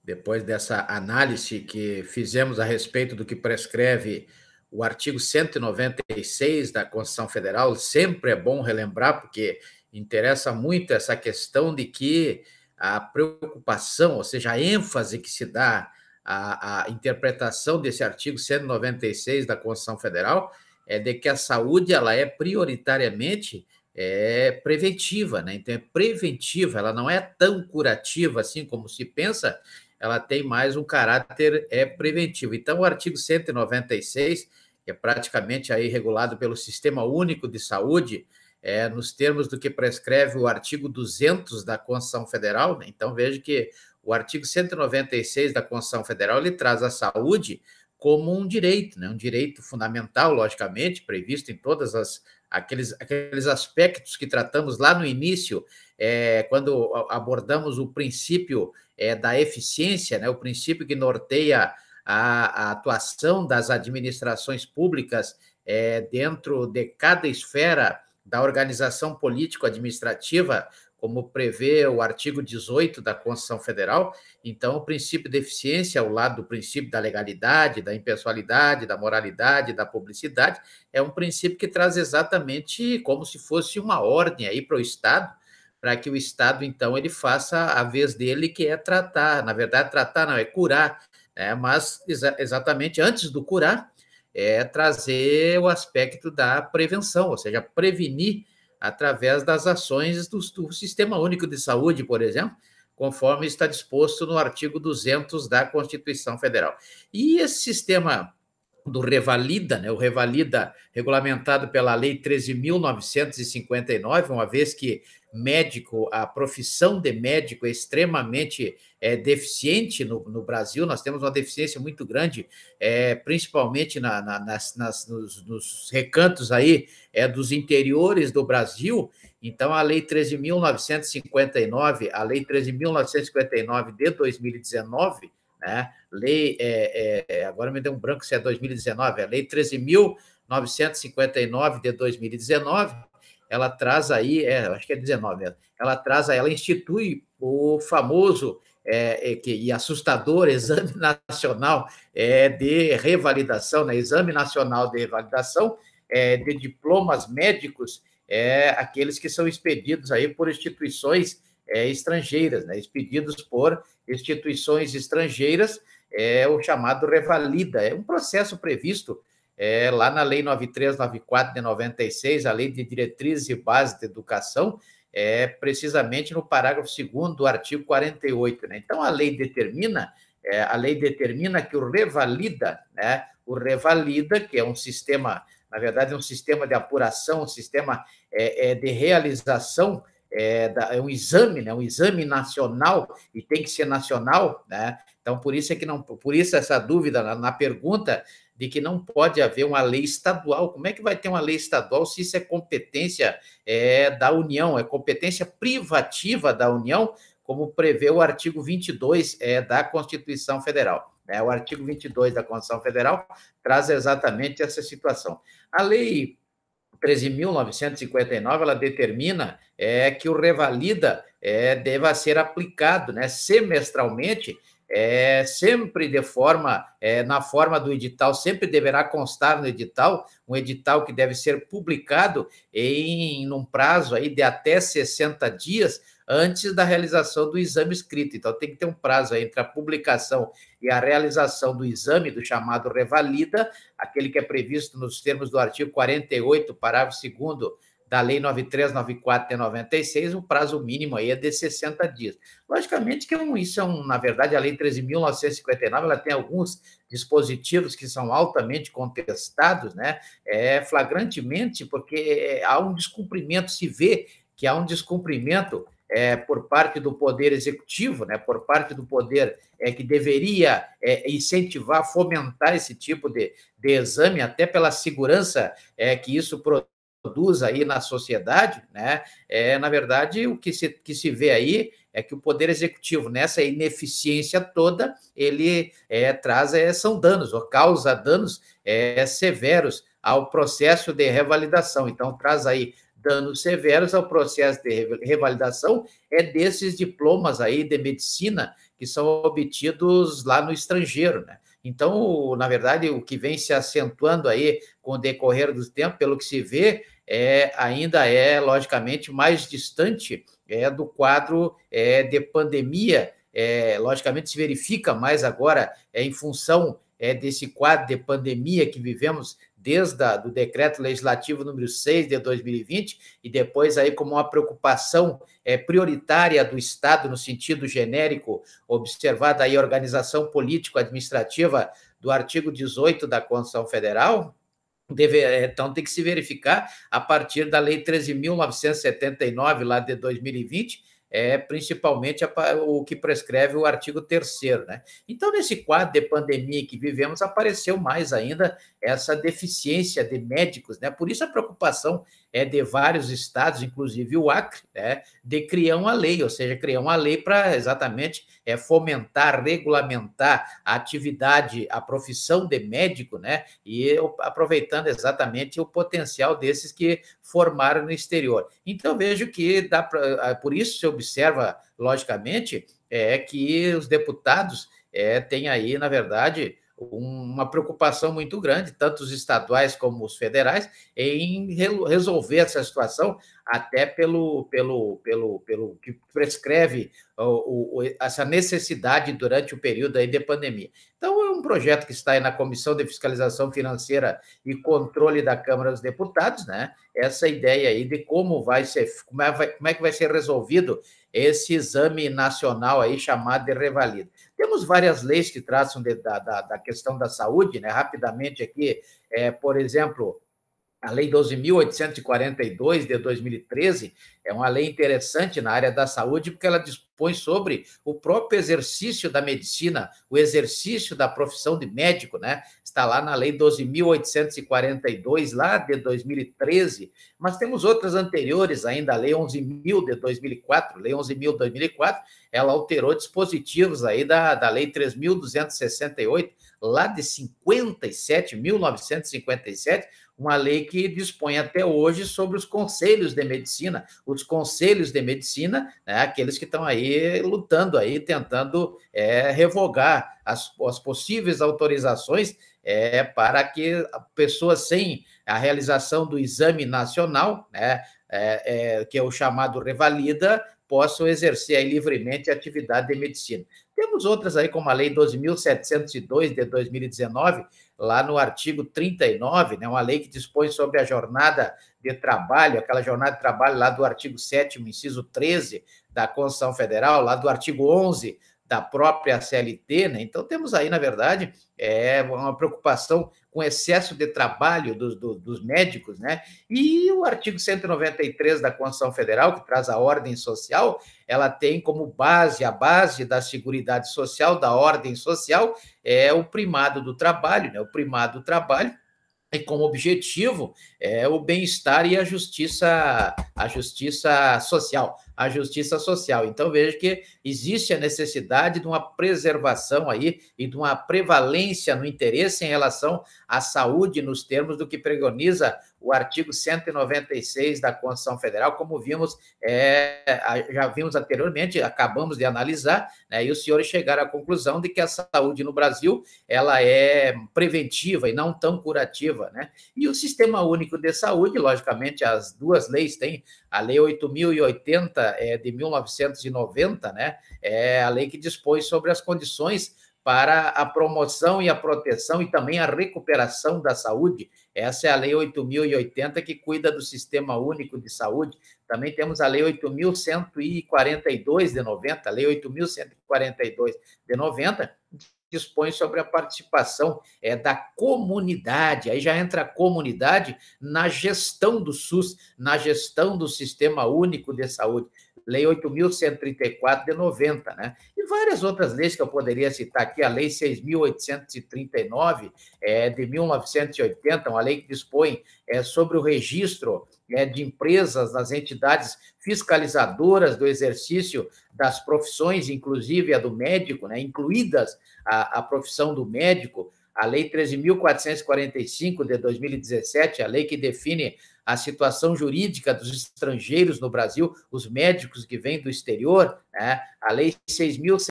depois dessa análise que fizemos a respeito do que prescreve o artigo 196 da Constituição Federal, sempre é bom relembrar, porque interessa muito essa questão de que a preocupação, ou seja, a ênfase que se dá à interpretação desse artigo 196 da Constituição Federal é de que a saúde ela é prioritariamente preventiva, né? Então, é preventiva, ela não é tão curativa assim como se pensa, ela tem mais um caráter preventivo. Então, o artigo 196, que é praticamente aí regulado pelo Sistema Único de Saúde, nos termos do que prescreve o artigo 200 da Constituição Federal, né? Então, veja que o artigo 196 da Constituição Federal, ele traz a saúde como um direito, né? Um direito fundamental, logicamente, previsto em todas aqueles aspectos que tratamos lá no início, quando abordamos o princípio da eficiência, né? O princípio que norteia a atuação das administrações públicas dentro de cada esfera da organização político-administrativa, como prevê o artigo 18 da Constituição Federal. Então, o princípio de eficiência, ao lado do princípio da legalidade, da impessoalidade, da moralidade, da publicidade, é um princípio que traz exatamente como se fosse uma ordem aí para o Estado, para que o Estado, então, ele faça a vez dele, que é tratar. Na verdade, tratar não, é curar, né? Mas exatamente antes do curar, trazer o aspecto da prevenção, ou seja, prevenir através das ações do Sistema Único de Saúde, por exemplo, conforme está disposto no artigo 200 da Constituição Federal. E esse sistema do Revalida, né, o Revalida regulamentado pela Lei 13.959, uma vez que médico, a profissão de médico é extremamente deficiente no Brasil, nós temos uma deficiência muito grande, principalmente nos recantos aí dos interiores do Brasil. Então, a Lei 13.959, a Lei 13.959 de 2019, né? Lei, agora me deu um branco se é 2019, a Lei 13.959 de 2019, ela traz aí, acho que é 19 mesmo, ela institui o famoso e assustador Exame Nacional de Revalidação, né? Exame Nacional de Revalidação de diplomas médicos, aqueles que são expedidos aí por instituições estrangeiras, né? Expedidos por instituições estrangeiras, o chamado Revalida. É um processo previsto lá na Lei 9394 de 96, a Lei de Diretrizes e Bases de Educação, precisamente no parágrafo 2º do artigo 48. Né? Então, a lei determina que o Revalida, né? O Revalida, que é um sistema, na verdade, é um sistema de apuração, um sistema de realização, um exame, né? Um exame nacional, e tem que ser nacional, né? Então, por isso essa dúvida na pergunta de que não pode haver uma lei estadual. Como é que vai ter uma lei estadual se isso é competência da União, é competência privativa da União, como prevê o artigo 22 da Constituição Federal. O artigo 22 da Constituição Federal traz exatamente essa situação. A Lei 13.959, ela determina que o Revalida deva ser aplicado, né, semestralmente, sempre na forma do edital, sempre deverá constar no edital, um edital que deve ser publicado num prazo aí de até 60 dias antes da realização do exame escrito. Então, tem que ter um prazo entre a publicação e a realização do exame, do chamado Revalida, aquele que é previsto nos termos do artigo 48, parágrafo 2º da Lei 9394 de 96, o prazo mínimo aí é de 60 dias. Logicamente que na verdade, a Lei 13.959, ela tem alguns dispositivos que são altamente contestados, né? Flagrantemente, porque há um descumprimento, se vê que há um descumprimento por parte do Poder Executivo, né, por parte do Poder que deveria incentivar, fomentar esse tipo de exame, até pela segurança que isso produz aí na sociedade, né? Na verdade, o que se vê aí é que o Poder Executivo, nessa ineficiência toda, ele são danos, ou causa danos severos ao processo de revalidação. Então, traz aí danos severos ao processo de revalidação desses diplomas aí de medicina que são obtidos lá no estrangeiro, né? Então, na verdade, o que vem se acentuando aí com o decorrer do tempo, pelo que se vê, ainda é, logicamente, mais distante do quadro de pandemia. Logicamente, se verifica mais agora em função desse quadro de pandemia que vivemos desde o decreto legislativo número 6 de 2020, e depois aí como uma preocupação prioritária do Estado, no sentido genérico, observada aí a organização político-administrativa do artigo 18 da Constituição Federal. Então, tem que se verificar a partir da Lei 13.979, lá de 2020, principalmente o que prescreve o artigo 3º, né? Então, nesse quadro de pandemia que vivemos, apareceu mais ainda essa deficiência de médicos, né? Por isso a preocupação de vários estados, inclusive o Acre, né, de criar uma lei, ou seja, criar uma lei para exatamente fomentar, regulamentar a atividade, a profissão de médico, né? E aproveitando exatamente o potencial desses que formaram no exterior. Então, vejo que por isso se observa, logicamente, que os deputados têm aí, na verdade, uma preocupação muito grande, tanto os estaduais como os federais, em resolver essa situação, até pelo que prescreve essa necessidade durante o período aí de pandemia. Então, é um projeto que está aí na Comissão de Fiscalização Financeira e Controle da Câmara dos Deputados, né? Essa ideia aí de como é que vai ser resolvido esse exame nacional aí chamado de revalida. Temos várias leis que tratam da questão da saúde, né? Rapidamente aqui, por exemplo, a Lei 12.842, de 2013, é uma lei interessante na área da saúde, porque ela dispõe sobre o próprio exercício da medicina, o exercício da profissão de médico, né? Está lá na Lei 12.842, lá de 2013, mas temos outras anteriores ainda, a Lei 11.000 de 2004, Lei 11.000 de 2004, ela alterou dispositivos aí da Lei 3.268, lá de 57, 1957, uma lei que dispõe até hoje sobre os conselhos de medicina, né, aqueles que estão aí lutando, aí, tentando revogar as possíveis autorizações para que pessoas sem a realização do exame nacional, né, que é o chamado revalida, possam exercer aí livremente a atividade de medicina. Temos outras aí, como a Lei 12.702, de 2019, lá no artigo 39, né, uma lei que dispõe sobre a jornada de trabalho, aquela jornada de trabalho lá do artigo 7º, inciso 13 da Constituição Federal, lá do artigo 11 da própria CLT, né? Então, temos aí, na verdade, uma preocupação com excesso de trabalho dos médicos, né? E o artigo 193 da Constituição Federal, que traz a ordem social, ela tem como base, a base da Seguridade Social, da ordem social, o primado do trabalho, né? O primado do trabalho, e como objetivo o bem-estar e a justiça social, a justiça social. Então, vejo que existe a necessidade de uma preservação aí e de uma prevalência no interesse em relação à saúde, nos termos do que preconiza o artigo 196 da Constituição Federal, como vimos, já vimos anteriormente, acabamos de analisar, né, e os senhores chegaram à conclusão de que a saúde no Brasil ela é preventiva e não tão curativa, né? E o Sistema Único de Saúde, logicamente, as duas leis têm, a Lei 8.080 de 1990, né? É a lei que dispõe sobre as condições para a promoção e a proteção e também a recuperação da saúde. Essa é a Lei 8.080, que cuida do Sistema Único de Saúde. Também temos a Lei 8.142 de 90, a Lei 8.142 de 90, dispõe sobre a participação da comunidade, aí já entra a comunidade na gestão do SUS, na gestão do Sistema Único de Saúde. Lei 8.134 de 90, né? E várias outras leis que eu poderia citar aqui, a Lei 6.839 de 1980, uma lei que dispõe sobre o registro de empresas nas entidades fiscalizadoras do exercício das profissões, inclusive a do médico, né? Incluídas a profissão do médico, a Lei 13.445 de 2017, a lei que define a situação jurídica dos estrangeiros no Brasil, os médicos que vêm do exterior, né? A Lei 6.100